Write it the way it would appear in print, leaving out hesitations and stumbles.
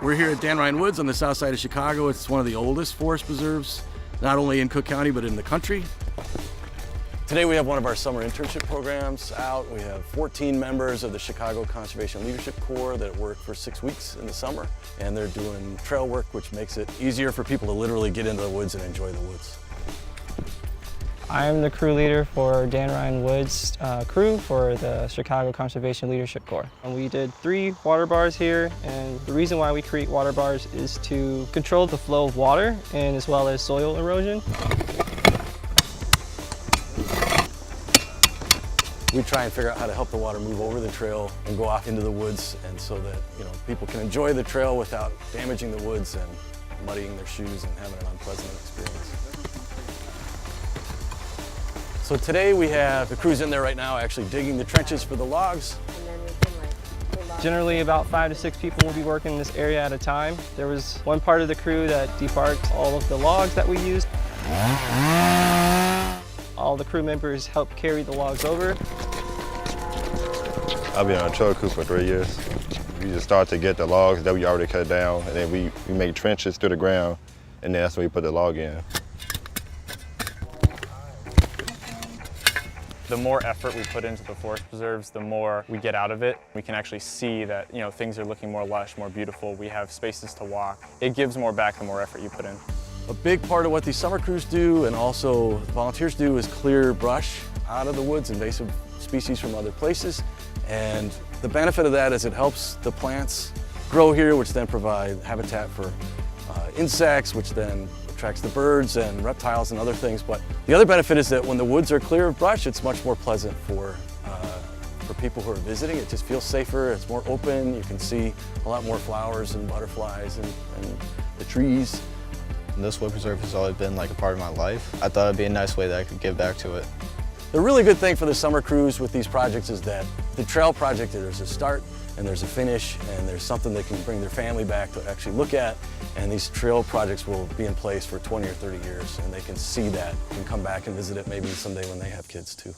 We're here at Dan Ryan Woods on the south side of Chicago. It's one of the oldest forest preserves, not only in Cook County, but in the country. Today we have one of our summer internship programs out. We have 14 members of the Chicago Conservation Leadership Corps that work for 6 weeks in the summer, and they're doing trail work, which makes it easier for people to literally get into the woods and enjoy the woods. I'm the crew leader for Dan Ryan Woods crew for the Chicago Conservation Leadership Corps. And we did 3 water bars here, and the reason why we create water bars is to control the flow of water and as well as soil erosion. We try and figure out how to help the water move over the trail and go off into the woods, and so that people can enjoy the trail without damaging the woods and muddying their shoes and having an unpleasant experience. So today we have the crews in there right now actually digging the trenches for the logs. Generally about 5 to 6 people will be working in this area at a time. There was one part of the crew that debarked all of the logs that we used. All the crew members helped carry the logs over. I've been on a trail crew for 3 years. We just start to get the logs that we already cut down, and then we make trenches through the ground, and then that's when we put the log in. The more effort we put into the forest preserves, the more we get out of it. We can actually see that things are looking more lush, more beautiful. We have spaces to walk. It gives more back the more effort you put in. A big part of what these summer crews do, and also volunteers do, is clear brush out of the woods, invasive species from other places. And the benefit of that is it helps the plants grow here, which then provide habitat for insects, which then attracts the birds and reptiles and other things. But the other benefit is that when the woods are clear of brush, it's much more pleasant for people who are visiting. It just feels safer, it's more open, you can see a lot more flowers and butterflies and the trees. This wood preserve has always been like a part of my life. I thought it'd be a nice way that I could give back to it. The really good thing for the summer crews with these projects is that the trail project, there's a start and there's a finish, and there's something they can bring their family back to actually look at, and these trail projects will be in place for 20 or 30 years, and they can see that and come back and visit it maybe someday when they have kids too.